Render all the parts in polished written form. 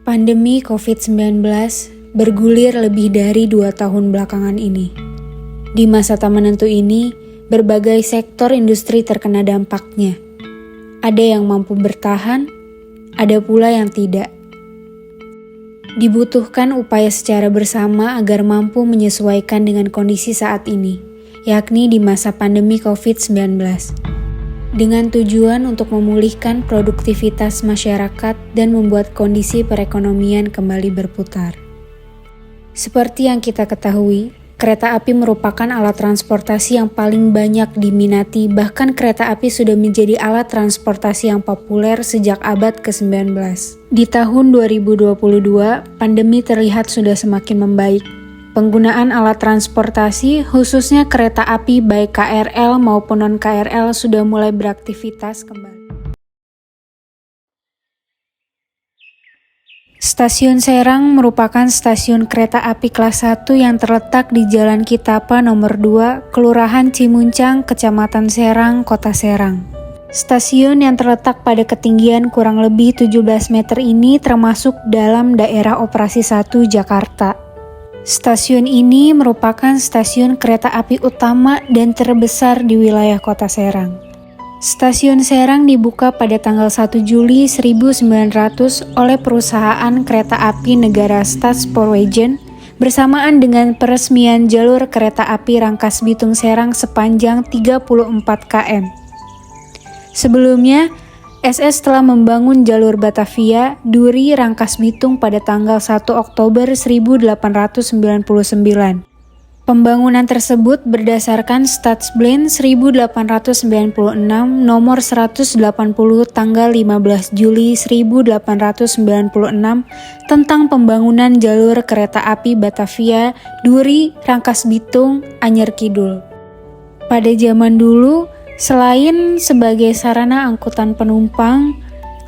Pandemi COVID-19 bergulir lebih dari 2 tahun belakangan ini. Di masa tak menentu ini, berbagai sektor industri terkena dampaknya. Ada yang mampu bertahan, ada pula yang tidak. Dibutuhkan upaya secara bersama agar mampu menyesuaikan dengan kondisi saat ini, yakni di masa pandemi COVID-19. Dengan tujuan untuk memulihkan produktivitas masyarakat dan membuat kondisi perekonomian kembali berputar. Seperti yang kita ketahui, kereta api merupakan alat transportasi yang paling banyak diminati, bahkan kereta api sudah menjadi alat transportasi yang populer sejak abad ke-19. Di tahun 2022, pandemi terlihat sudah semakin membaik. Penggunaan alat transportasi, khususnya kereta api baik KRL maupun non-KRL sudah mulai beraktivitas kembali. Stasiun Serang merupakan stasiun kereta api kelas 1 yang terletak di Jalan Kitapa nomor 2, Kelurahan Cimuncang, Kecamatan Serang, Kota Serang. Stasiun yang terletak pada ketinggian kurang lebih 17 meter ini termasuk dalam daerah operasi 1 Jakarta. Stasiun ini merupakan stasiun kereta api utama dan terbesar di wilayah Kota Serang. Stasiun Serang dibuka pada tanggal 1 Juli 1900 oleh perusahaan kereta api negara Stadspoorwegen bersamaan dengan peresmian jalur kereta api Rangkas Bitung Serang sepanjang 34 km. Sebelumnya, SS telah membangun jalur Batavia, Duri, Rangkas Bitung pada tanggal 1 Oktober 1899. Pembangunan tersebut berdasarkan Stadsplan 1896 nomor 180 tanggal 15 Juli 1896 tentang pembangunan jalur kereta api Batavia, Duri, Rangkas Bitung, Anyer Kidul. Pada zaman dulu, selain sebagai sarana angkutan penumpang,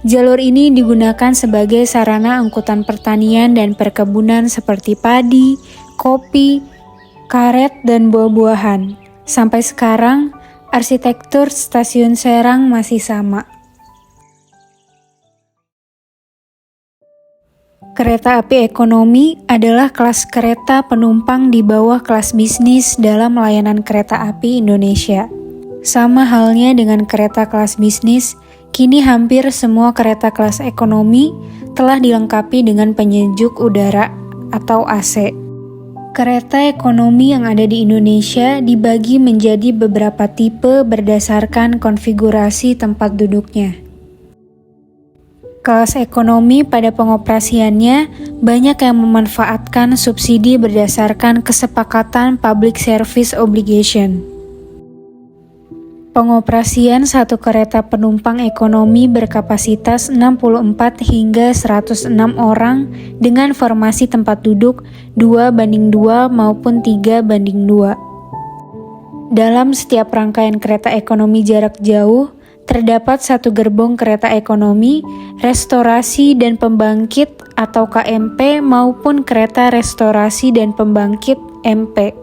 jalur ini digunakan sebagai sarana angkutan pertanian dan perkebunan seperti padi, kopi, karet, dan buah-buahan. Sampai sekarang, arsitektur stasiun Serang masih sama. Kereta api ekonomi adalah kelas kereta penumpang di bawah kelas bisnis dalam layanan kereta api Indonesia. Sama halnya dengan kereta kelas bisnis, kini hampir semua kereta kelas ekonomi telah dilengkapi dengan penyejuk udara atau AC. Kereta ekonomi yang ada di Indonesia dibagi menjadi beberapa tipe berdasarkan konfigurasi tempat duduknya. Kelas ekonomi pada pengoperasiannya banyak yang memanfaatkan subsidi berdasarkan kesepakatan Public Service Obligation. Pengoperasian satu kereta penumpang ekonomi berkapasitas 64 hingga 106 orang dengan formasi tempat duduk 2:2 maupun 3:2. Dalam setiap rangkaian kereta ekonomi jarak jauh, terdapat satu gerbong kereta ekonomi, restorasi dan pembangkit atau KMP maupun kereta restorasi dan pembangkit MP.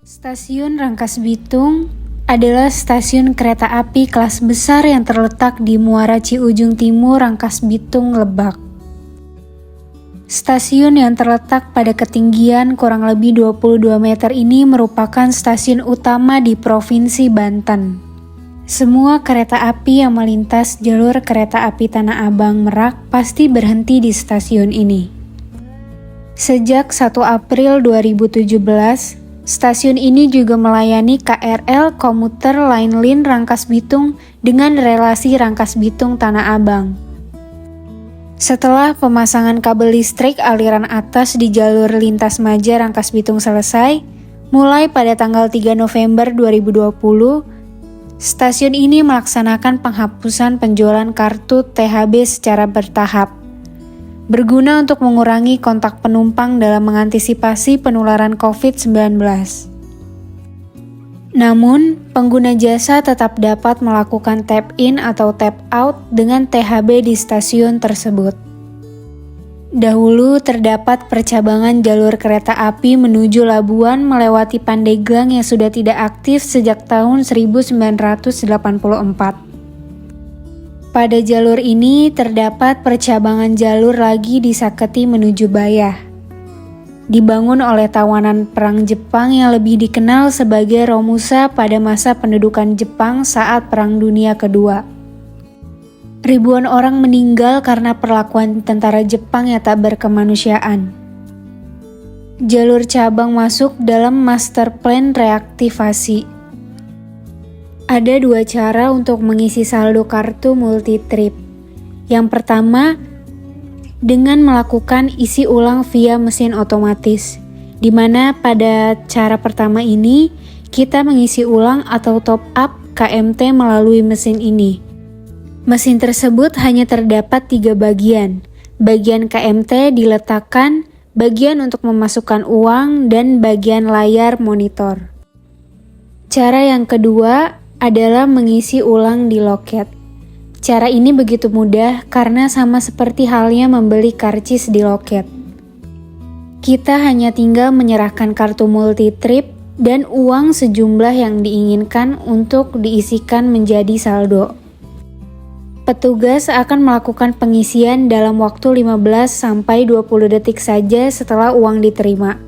Stasiun Rangkas Bitung adalah stasiun kereta api kelas besar yang terletak di Muara Ciujung Timur, Rangkas Bitung, Lebak. Stasiun yang terletak pada ketinggian kurang lebih 22 meter ini merupakan stasiun utama di Provinsi Banten. Semua kereta api yang melintas jalur kereta api Tanah Abang Merak pasti berhenti di stasiun ini. Sejak 1 April 2017, stasiun ini juga melayani KRL komuter Line Rangkas Bitung dengan relasi Rangkas Bitung Tanah Abang. Setelah pemasangan kabel listrik aliran atas di jalur lintas Maja Rangkas Bitung selesai, mulai pada tanggal 3 November 2020, Stasiun ini melaksanakan penghapusan penjualan kartu THB secara bertahap, berguna untuk mengurangi kontak penumpang dalam mengantisipasi penularan COVID-19. Namun, pengguna jasa tetap dapat melakukan tap-in atau tap-out dengan THB di stasiun tersebut. Dahulu terdapat percabangan jalur kereta api menuju Labuan melewati Pandeglang yang sudah tidak aktif sejak tahun 1984. Pada jalur ini terdapat percabangan jalur lagi di Saketi menuju Bayah. Dibangun oleh tawanan perang Jepang yang lebih dikenal sebagai Romusa pada masa pendudukan Jepang saat Perang Dunia Kedua. Ribuan orang meninggal karena perlakuan tentara Jepang yang tak berkemanusiaan. Jalur cabang masuk dalam master plan reaktivasi. Ada dua cara untuk mengisi saldo kartu multi-trip. Yang pertama, dengan melakukan isi ulang via mesin otomatis, di mana pada cara pertama ini kita mengisi ulang atau top up KMT melalui mesin ini. Mesin tersebut hanya terdapat 3 bagian. Bagian KMT diletakkan, bagian untuk memasukkan uang, dan bagian layar monitor. Cara yang kedua adalah mengisi ulang di loket. Cara ini begitu mudah karena sama seperti halnya membeli karcis di loket. Kita hanya tinggal menyerahkan kartu multi-trip dan uang sejumlah yang diinginkan untuk diisikan menjadi saldo. Petugas akan melakukan pengisian dalam waktu 15-20 detik saja setelah uang diterima.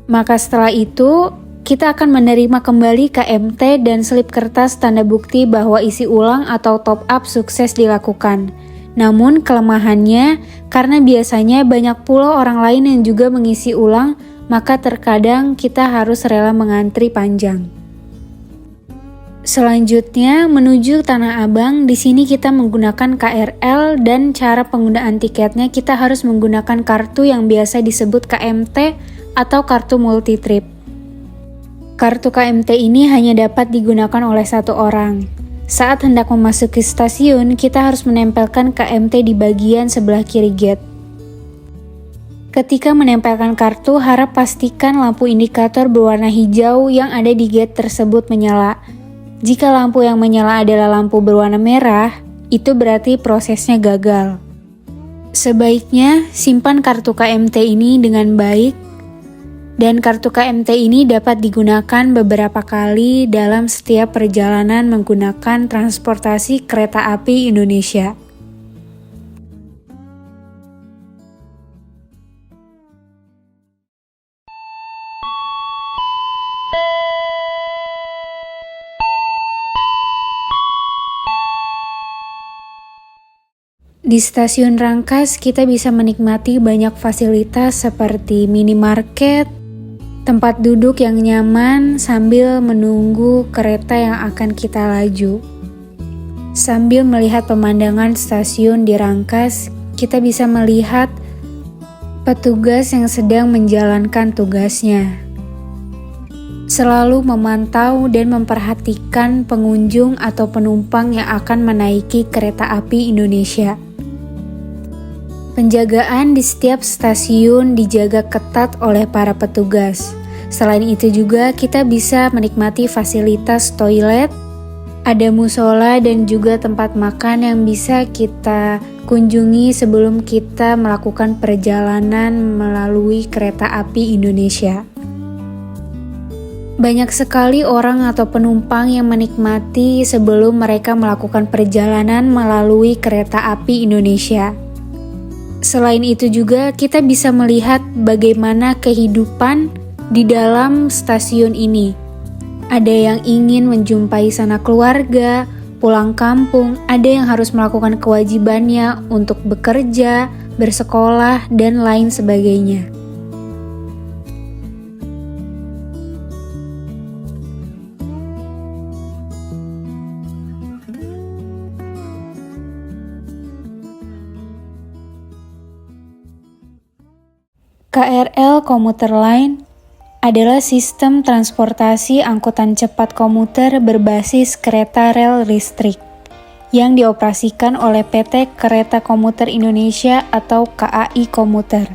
Maka setelah itu, kita akan menerima kembali KMT dan slip kertas tanda bukti bahwa isi ulang atau top up sukses dilakukan. Namun kelemahannya, karena biasanya banyak pula orang lain yang juga mengisi ulang, maka terkadang kita harus rela mengantri panjang. Selanjutnya, menuju Tanah Abang, di sini kita menggunakan KRL dan cara penggunaan tiketnya kita harus menggunakan kartu yang biasa disebut KMT atau kartu multi-trip. Kartu KMT ini hanya dapat digunakan oleh satu orang. Saat hendak memasuki stasiun, kita harus menempelkan KMT di bagian sebelah kiri gate. Ketika menempelkan kartu, harap pastikan lampu indikator berwarna hijau yang ada di gate tersebut menyala. Jika lampu yang menyala adalah lampu berwarna merah, itu berarti prosesnya gagal. Sebaiknya simpan kartu KMT ini dengan baik, dan kartu KMT ini dapat digunakan beberapa kali dalam setiap perjalanan menggunakan transportasi kereta api Indonesia. Di stasiun Rangkas, kita bisa menikmati banyak fasilitas seperti minimarket, tempat duduk yang nyaman sambil menunggu kereta yang akan kita laju. Sambil melihat pemandangan stasiun di Rangkas, kita bisa melihat petugas yang sedang menjalankan tugasnya. Selalu memantau dan memperhatikan pengunjung atau penumpang yang akan menaiki kereta api Indonesia. Penjagaan di setiap stasiun dijaga ketat oleh para petugas. Selain itu juga kita bisa menikmati fasilitas toilet, ada musola dan juga tempat makan yang bisa kita kunjungi sebelum kita melakukan perjalanan melalui kereta api Indonesia. Banyak sekali orang atau penumpang yang menikmati sebelum mereka melakukan perjalanan melalui kereta api Indonesia. Selain itu juga kita bisa melihat bagaimana kehidupan di dalam stasiun ini. Ada yang ingin menjumpai sanak keluarga, pulang kampung, ada yang harus melakukan kewajibannya untuk bekerja, bersekolah, dan lain sebagainya. KRL Komuter Line adalah sistem transportasi angkutan cepat komuter berbasis kereta rel listrik yang dioperasikan oleh PT Kereta Komuter Indonesia atau KAI Komuter.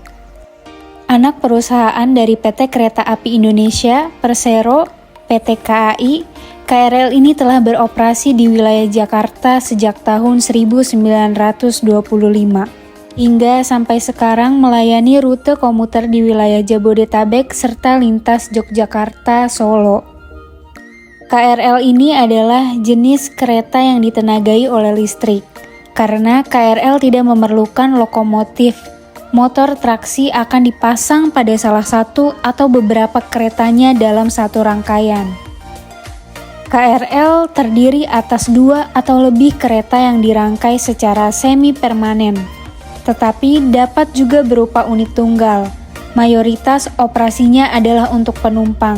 Anak perusahaan dari PT Kereta Api Indonesia, Persero, PT KAI, KRL ini telah beroperasi di wilayah Jakarta sejak tahun 1925. Hingga sampai sekarang melayani rute komuter di wilayah Jabodetabek serta lintas Yogyakarta, Solo. KRL ini adalah jenis kereta yang ditenagai oleh listrik, karena KRL tidak memerlukan lokomotif. Motor traksi akan dipasang pada salah satu atau beberapa keretanya dalam satu rangkaian. KRL terdiri atas 2 atau lebih kereta yang dirangkai secara semi-permanen, tetapi dapat juga berupa unit tunggal. Mayoritas operasinya adalah untuk penumpang,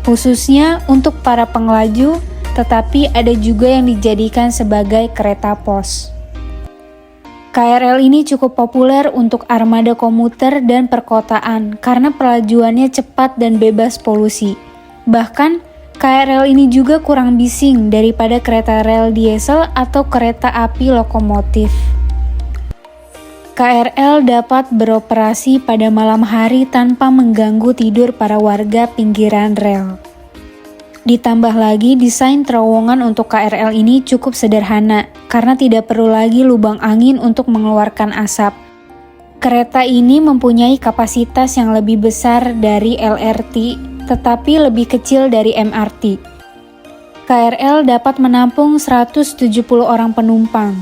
khususnya untuk para pengelaju, tetapi ada juga yang dijadikan sebagai kereta pos. KRL ini cukup populer untuk armada komuter dan perkotaan karena pelajuannya cepat dan bebas polusi. Bahkan, KRL ini juga kurang bising daripada kereta rel diesel atau kereta api lokomotif. KRL dapat beroperasi pada malam hari tanpa mengganggu tidur para warga pinggiran rel. Ditambah lagi, desain terowongan untuk KRL ini cukup sederhana karena tidak perlu lagi lubang angin untuk mengeluarkan asap. Kereta ini mempunyai kapasitas yang lebih besar dari LRT, tetapi lebih kecil dari MRT. KRL dapat menampung 170 orang penumpang.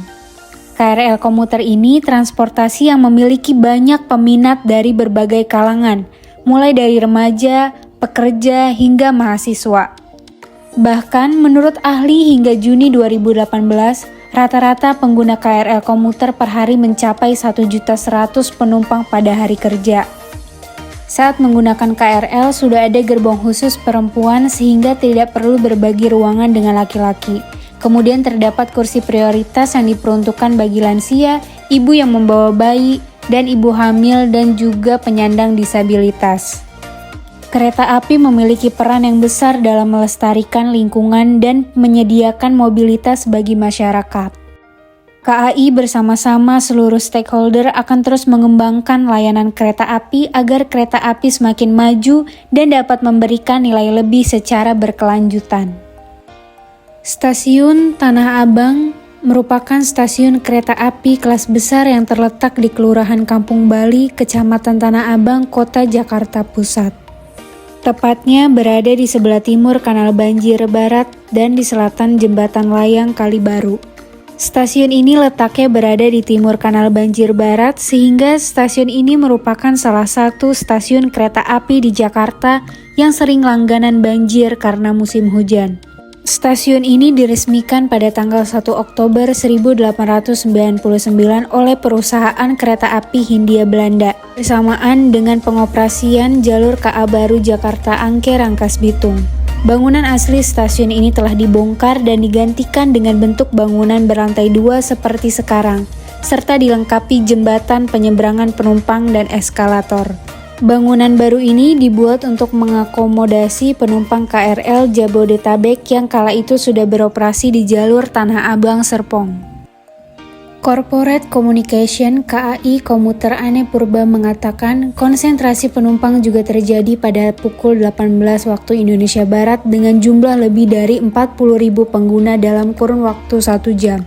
KRL komuter ini transportasi yang memiliki banyak peminat dari berbagai kalangan, mulai dari remaja, pekerja, hingga mahasiswa. Bahkan menurut ahli hingga Juni 2018, rata-rata pengguna KRL komuter per hari mencapai 1.100.000 penumpang pada hari kerja. Saat menggunakan KRL sudah ada gerbong khusus perempuan sehingga tidak perlu berbagi ruangan dengan laki-laki. Kemudian terdapat kursi prioritas yang diperuntukkan bagi lansia, ibu yang membawa bayi, dan ibu hamil dan juga penyandang disabilitas. Kereta api memiliki peran yang besar dalam melestarikan lingkungan dan menyediakan mobilitas bagi masyarakat. KAI bersama-sama seluruh stakeholder akan terus mengembangkan layanan kereta api agar kereta api semakin maju dan dapat memberikan nilai lebih secara berkelanjutan. Stasiun Tanah Abang merupakan stasiun kereta api kelas besar yang terletak di Kelurahan Kampung Bali, Kecamatan Tanah Abang, Kota Jakarta Pusat. Tepatnya berada di sebelah timur Kanal Banjir Barat dan di selatan Jembatan Layang Kali Baru. Stasiun ini letaknya berada di timur Kanal Banjir Barat sehingga stasiun ini merupakan salah satu stasiun kereta api di Jakarta yang sering langganan banjir karena musim hujan. Stasiun ini diresmikan pada tanggal 1 Oktober 1899 oleh perusahaan kereta api Hindia Belanda bersamaan dengan pengoperasian jalur KA Baru Jakarta Angke Rangkas Bitung. Bangunan asli stasiun ini telah dibongkar dan digantikan dengan bentuk bangunan berlantai 2 seperti sekarang, serta dilengkapi jembatan penyeberangan penumpang dan eskalator. Bangunan baru ini dibuat untuk mengakomodasi penumpang KRL Jabodetabek yang kala itu sudah beroperasi di jalur Tanah Abang Serpong. Corporate Communication KAI Komuter Ane Purba mengatakan konsentrasi penumpang juga terjadi pada pukul 18 waktu Indonesia Barat dengan jumlah lebih dari 40.000 pengguna dalam kurun waktu 1 jam.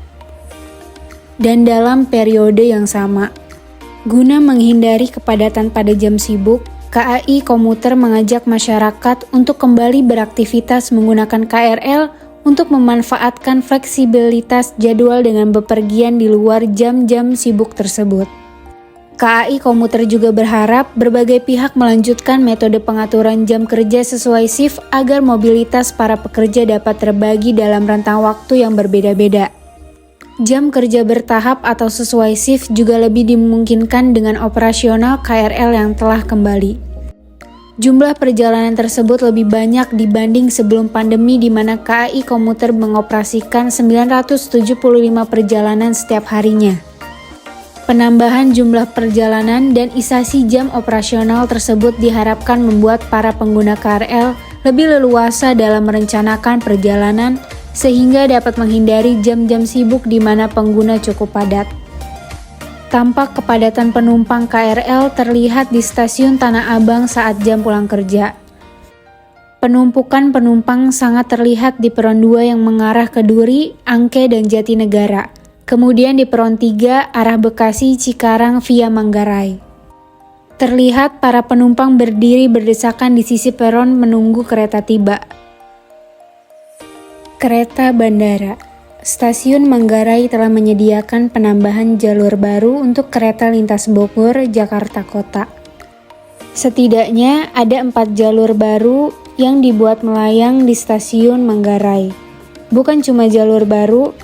Dan dalam periode yang sama, guna menghindari kepadatan pada jam sibuk, KAI Komuter mengajak masyarakat untuk kembali beraktivitas menggunakan KRL untuk memanfaatkan fleksibilitas jadwal dengan bepergian di luar jam-jam sibuk tersebut. KAI Komuter juga berharap berbagai pihak melanjutkan metode pengaturan jam kerja sesuai shift agar mobilitas para pekerja dapat terbagi dalam rentang waktu yang berbeda-beda. Jam kerja bertahap atau sesuai shift juga lebih dimungkinkan dengan operasional KRL yang telah kembali. Jumlah perjalanan tersebut lebih banyak dibanding sebelum pandemi di mana KAI Komuter mengoperasikan 975 perjalanan setiap harinya. Penambahan jumlah perjalanan dan isasi jam operasional tersebut diharapkan membuat para pengguna KRL lebih leluasa dalam merencanakan perjalanan sehingga dapat menghindari jam-jam sibuk di mana pengguna cukup padat. Tampak kepadatan penumpang KRL terlihat di stasiun Tanah Abang saat jam pulang kerja. Penumpukan penumpang sangat terlihat di peron 2 yang mengarah ke Duri, Angke, dan Jatinegara. Kemudian di peron 3 arah Bekasi, Cikarang via Manggarai. Terlihat para penumpang berdiri berdesakan di sisi peron menunggu kereta tiba. Kereta bandara. Stasiun Manggarai telah menyediakan penambahan jalur baru untuk kereta lintas Bogor, Jakarta Kota. Setidaknya ada 4 jalur baru yang dibuat melayang di stasiun Manggarai. Bukan cuma jalur baru,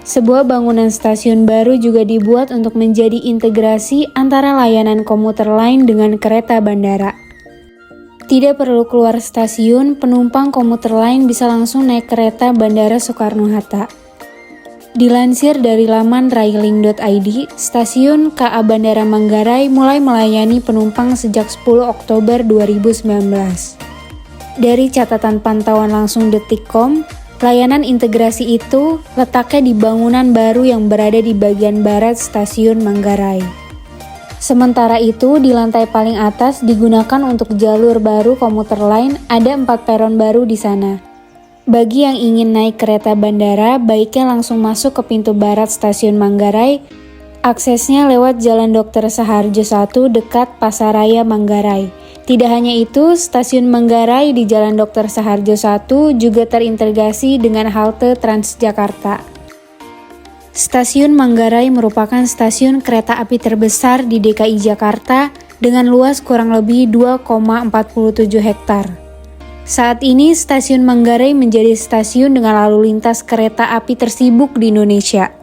sebuah bangunan stasiun baru juga dibuat untuk menjadi integrasi antara layanan komuter lain dengan kereta bandara. Tidak perlu keluar stasiun, penumpang komuter lain bisa langsung naik kereta Bandara Soekarno-Hatta. Dilansir dari laman railing.id, stasiun KA Bandara Manggarai mulai melayani penumpang sejak 10 Oktober 2019. Dari catatan pantauan langsung Detikcom, layanan integrasi itu letaknya di bangunan baru yang berada di bagian barat stasiun Manggarai. Sementara itu, di lantai paling atas digunakan untuk jalur baru komuter lain, ada 4 peron baru di sana. Bagi yang ingin naik kereta bandara, baiknya langsung masuk ke pintu barat stasiun Manggarai. Aksesnya lewat Jalan Dr. Saharjo 1 dekat Pasaraya Manggarai. Tidak hanya itu, stasiun Manggarai di Jalan Dr. Saharjo 1 juga terintegrasi dengan halte Transjakarta. Stasiun Manggarai merupakan stasiun kereta api terbesar di DKI Jakarta dengan luas kurang lebih 2,47 hektar. Saat ini, stasiun Manggarai menjadi stasiun dengan lalu lintas kereta api tersibuk di Indonesia.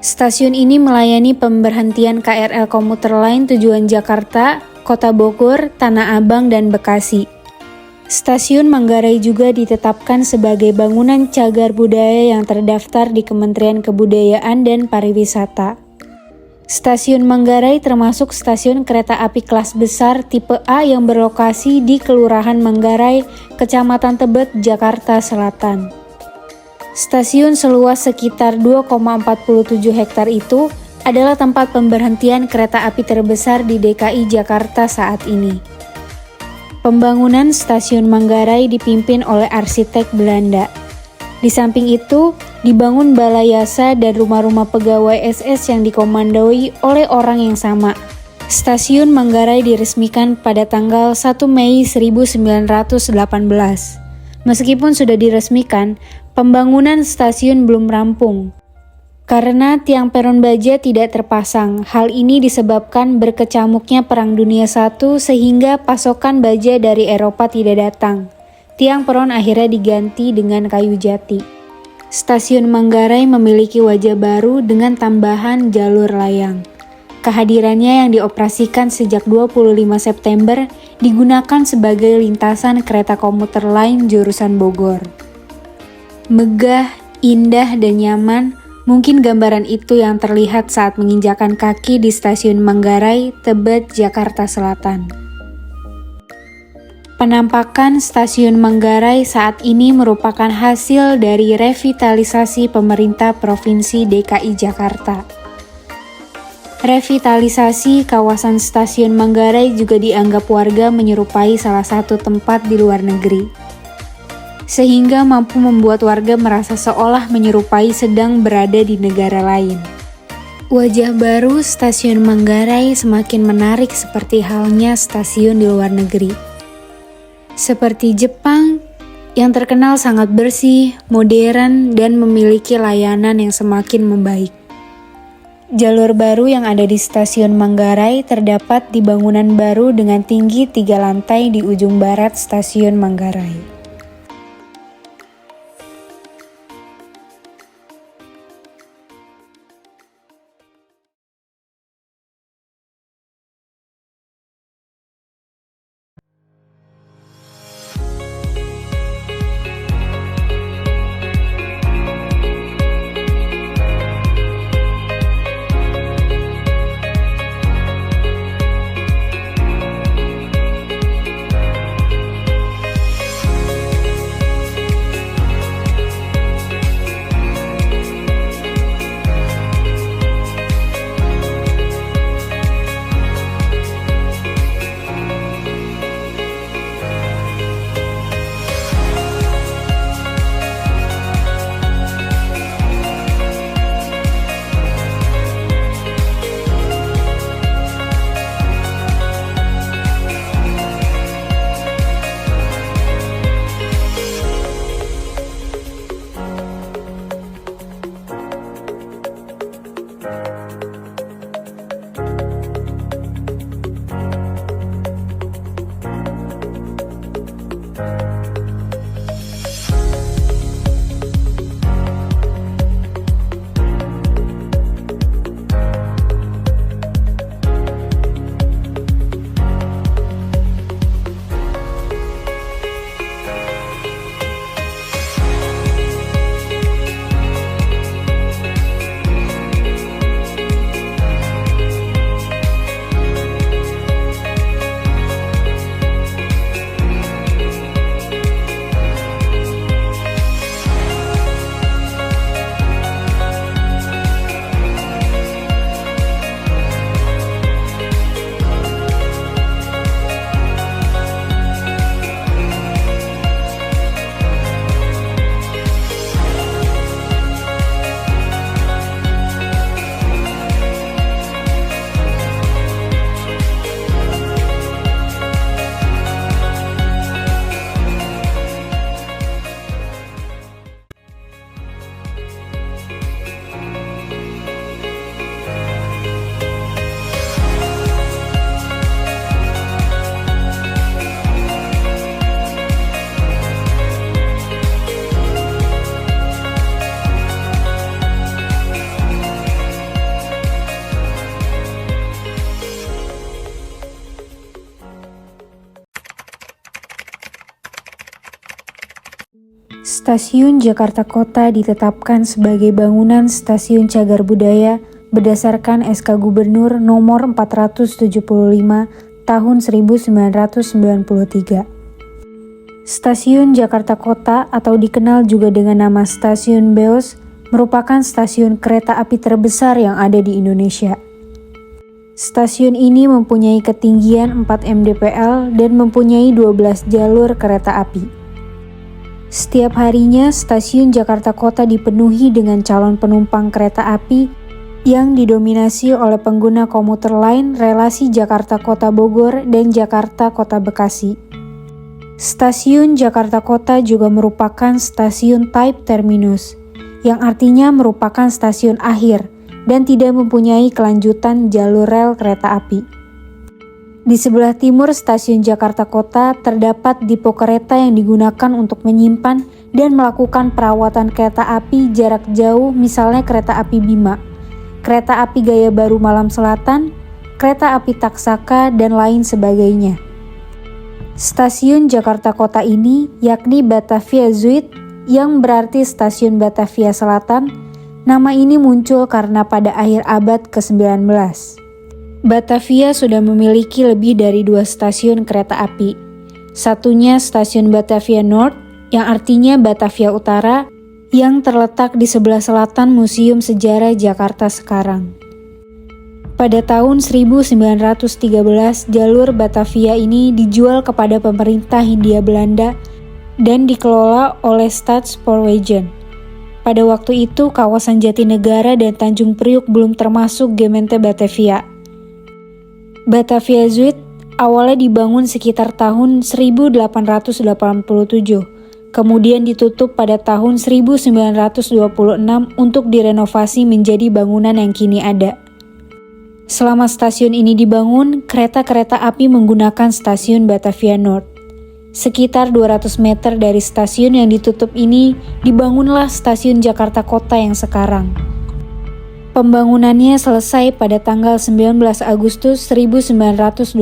Stasiun ini melayani pemberhentian KRL komuter lain tujuan Jakarta, Kota Bogor, Tanah Abang, dan Bekasi. Stasiun Manggarai juga ditetapkan sebagai bangunan cagar budaya yang terdaftar di Kementerian Kebudayaan dan Pariwisata. Stasiun Manggarai termasuk stasiun kereta api kelas besar tipe A yang berlokasi di Kelurahan Manggarai, Kecamatan Tebet, Jakarta Selatan. Stasiun seluas sekitar 2,47 hektar itu adalah tempat pemberhentian kereta api terbesar di DKI Jakarta saat ini. Pembangunan stasiun Manggarai dipimpin oleh arsitek Belanda. Di samping itu, dibangun balai yasa dan rumah-rumah pegawai SS yang dikomandoi oleh orang yang sama. Stasiun Manggarai diresmikan pada tanggal 1 Mei 1918. Meskipun sudah diresmikan, pembangunan stasiun belum rampung. Karena tiang peron baja tidak terpasang, hal ini disebabkan berkecamuknya Perang Dunia I sehingga pasokan baja dari Eropa tidak datang. Tiang peron akhirnya diganti dengan kayu jati. Stasiun Manggarai memiliki wajah baru dengan tambahan jalur layang. Kehadirannya yang dioperasikan sejak 25 September digunakan sebagai lintasan kereta komuter lain jurusan Bogor. Megah, indah, dan nyaman. Mungkin gambaran itu yang terlihat saat menginjakan kaki di stasiun Manggarai, Tebet, Jakarta Selatan. Penampakan stasiun Manggarai saat ini merupakan hasil dari revitalisasi pemerintah Provinsi DKI Jakarta. Revitalisasi kawasan stasiun Manggarai juga dianggap warga menyerupai salah satu tempat di luar negeri, sehingga mampu membuat warga merasa seolah menyerupai sedang berada di negara lain. Wajah baru stasiun Manggarai semakin menarik seperti halnya stasiun di luar negeri. Seperti Jepang, yang terkenal sangat bersih, modern, dan memiliki layanan yang semakin membaik. Jalur baru yang ada di stasiun Manggarai terdapat di bangunan baru dengan tinggi 3 lantai di ujung barat stasiun Manggarai. Stasiun Jakarta Kota ditetapkan sebagai bangunan stasiun cagar budaya berdasarkan SK Gubernur nomor 475 tahun 1993. Stasiun Jakarta Kota atau dikenal juga dengan nama Stasiun Beos merupakan stasiun kereta api terbesar yang ada di Indonesia. Stasiun ini mempunyai ketinggian 4 mdpl dan mempunyai 12 jalur kereta api. Setiap harinya, stasiun Jakarta Kota dipenuhi dengan calon penumpang kereta api yang didominasi oleh pengguna komuter lain relasi Jakarta Kota Bogor dan Jakarta Kota Bekasi. Stasiun Jakarta Kota juga merupakan stasiun type terminus, yang artinya merupakan stasiun akhir dan tidak mempunyai kelanjutan jalur rel kereta api. Di sebelah timur stasiun Jakarta Kota terdapat depo kereta yang digunakan untuk menyimpan dan melakukan perawatan kereta api jarak jauh, misalnya kereta api Bima, kereta api Gaya Baru Malam Selatan, kereta api Taksaka, dan lain sebagainya. Stasiun Jakarta Kota ini yakni Batavia Zuid, yang berarti stasiun Batavia Selatan. Nama ini muncul karena pada akhir abad ke-19. Batavia sudah memiliki lebih dari 2 stasiun kereta api. Satunya stasiun Batavia North, yang artinya Batavia Utara, yang terletak di sebelah selatan Museum Sejarah Jakarta sekarang. Pada tahun 1913, jalur Batavia ini dijual kepada pemerintah Hindia Belanda dan dikelola oleh Staatspoorwegen. Pada waktu itu, kawasan Jatinegara dan Tanjung Priuk belum termasuk Gemeente Batavia. Batavia Zuid awalnya dibangun sekitar tahun 1887, kemudian ditutup pada tahun 1926 untuk direnovasi menjadi bangunan yang kini ada. Selama stasiun ini dibangun, kereta-kereta api menggunakan stasiun Batavia North. Sekitar 200 meter dari stasiun yang ditutup ini, dibangunlah stasiun Jakarta Kota yang sekarang. Pembangunannya selesai pada tanggal 19 Agustus 1929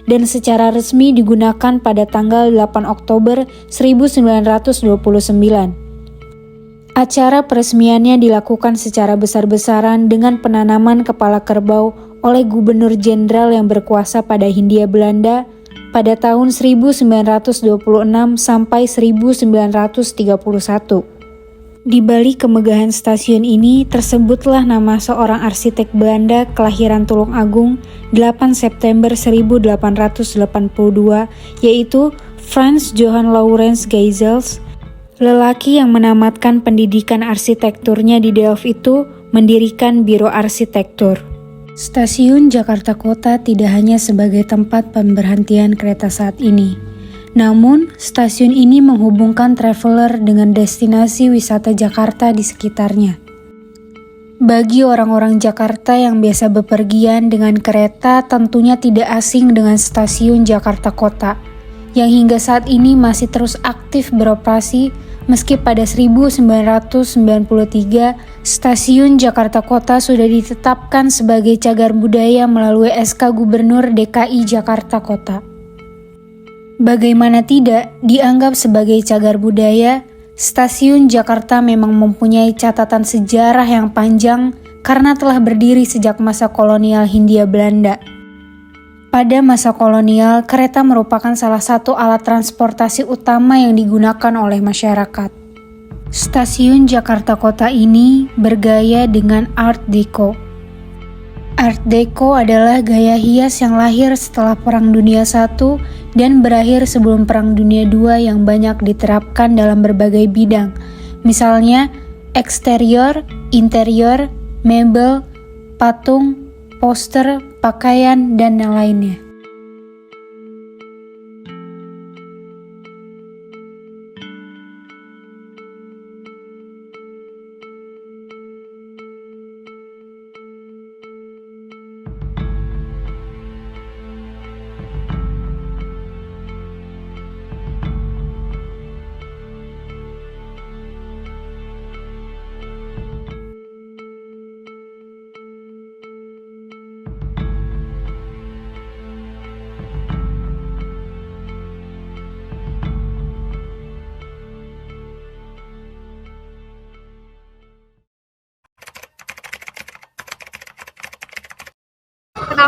dan secara resmi digunakan pada tanggal 8 Oktober 1929. Acara peresmiannya dilakukan secara besar-besaran dengan penanaman kepala kerbau oleh Gubernur Jenderal yang berkuasa pada Hindia Belanda pada tahun 1926 sampai 1931. Di balik kemegahan stasiun ini tersebutlah nama seorang arsitek Belanda kelahiran Tulung Agung 8 September 1882, yaitu Frans Johan Laurens Geisels. Lelaki yang menamatkan pendidikan arsitekturnya di Delft itu mendirikan Biro Arsitektur. Stasiun Jakarta Kota tidak hanya sebagai tempat pemberhentian kereta saat ini, namun, stasiun ini menghubungkan traveler dengan destinasi wisata Jakarta di sekitarnya. Bagi orang-orang Jakarta yang biasa bepergian dengan kereta, tentunya tidak asing dengan stasiun Jakarta Kota, yang hingga saat ini masih terus aktif beroperasi meski pada 1993 stasiun Jakarta Kota sudah ditetapkan sebagai cagar budaya melalui SK Gubernur DKI Jakarta Kota. Bagaimana tidak, dianggap sebagai cagar budaya, stasiun Jakarta memang mempunyai catatan sejarah yang panjang karena telah berdiri sejak masa kolonial Hindia Belanda. Pada masa kolonial, kereta merupakan salah satu alat transportasi utama yang digunakan oleh masyarakat. Stasiun Jakarta Kota ini bergaya dengan Art Deco. Art Deco adalah gaya hias yang lahir setelah Perang Dunia I dan berakhir sebelum Perang Dunia II yang banyak diterapkan dalam berbagai bidang, misalnya eksterior, interior, mebel, patung, poster, pakaian, dan yang lainnya.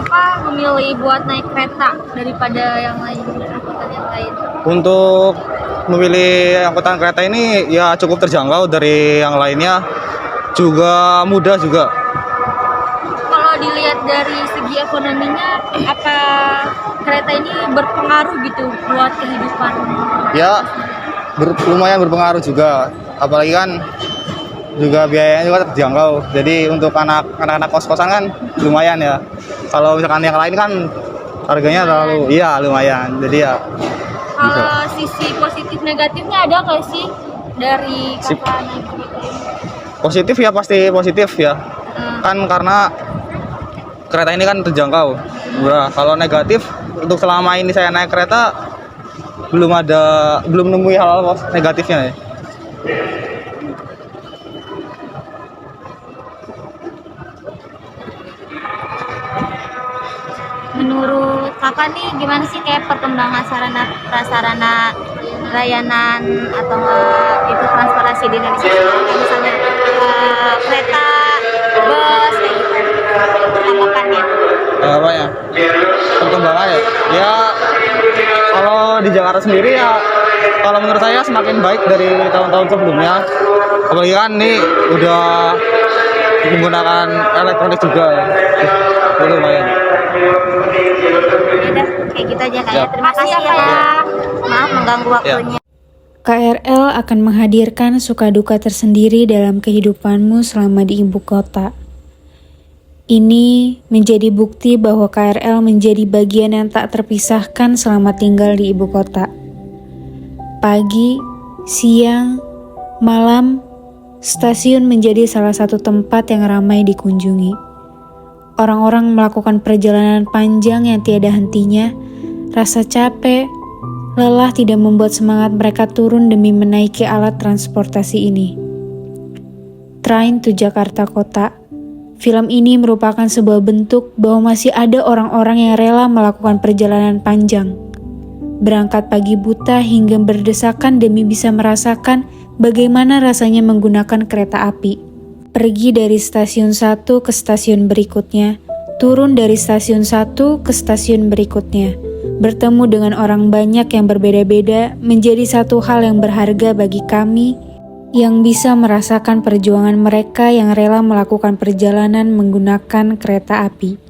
kenapa memilih buat naik kereta daripada yang lain, angkutan yang lain? Untuk memilih angkutan kereta ini ya cukup terjangkau dari yang lainnya, juga mudah juga. Kalau dilihat dari segi ekonominya, apa kereta ini berpengaruh gitu buat kehidupan? Ya lumayan berpengaruh juga, apalagi kan juga biayanya juga terjangkau. Jadi untuk anak-anak kos-kosan kan lumayan ya. Kalau misalkan yang lain kan harganya terlalu, iya lumayan. Jadi ya bisa. Kalau sisi positif negatifnya ada nggak sih dari Sip. kakak naik kereta ini? Positif ya pasti positif ya. Kan karena kereta ini kan terjangkau. Murah. Kalau negatif, untuk selama ini saya naik kereta belum nemui hal-hal negatifnya ya. Menurut kakak nih gimana sih kayak perkembangan sarana prasarana layanan atau itu transportasi di Indonesia sekarang, kayak misalnya kereta, bus kayak gitu, tanggapannya? Apa ya? Perkembangan ya. Ya kalau di Jakarta sendiri ya, kalau menurut saya semakin baik dari tahun-tahun sebelumnya. Apalagi kan nih udah menggunakan elektronik juga. Itu lumayan. Ya udah kayak gitu aja kayak. Ya. Terima kasih ya Kak. Maaf mengganggu waktunya. KRL akan menghadirkan suka duka tersendiri dalam kehidupanmu selama di ibu kota. Ini menjadi bukti bahwa KRL menjadi bagian yang tak terpisahkan selama tinggal di ibu kota. Pagi, siang, malam, stasiun menjadi salah satu tempat yang ramai dikunjungi. Orang-orang melakukan perjalanan panjang yang tiada hentinya. Rasa capek, lelah tidak membuat semangat mereka turun demi menaiki alat transportasi ini. Train to Jakarta Kota. Film ini merupakan sebuah bentuk bahwa masih ada orang-orang yang rela melakukan perjalanan panjang. Berangkat pagi buta hingga berdesakan demi bisa merasakan bagaimana rasanya menggunakan kereta api. Pergi dari stasiun satu ke stasiun berikutnya, turun dari stasiun satu ke stasiun berikutnya. Bertemu dengan orang banyak yang berbeda-beda menjadi satu hal yang berharga bagi kami yang bisa merasakan perjuangan mereka yang rela melakukan perjalanan menggunakan kereta api.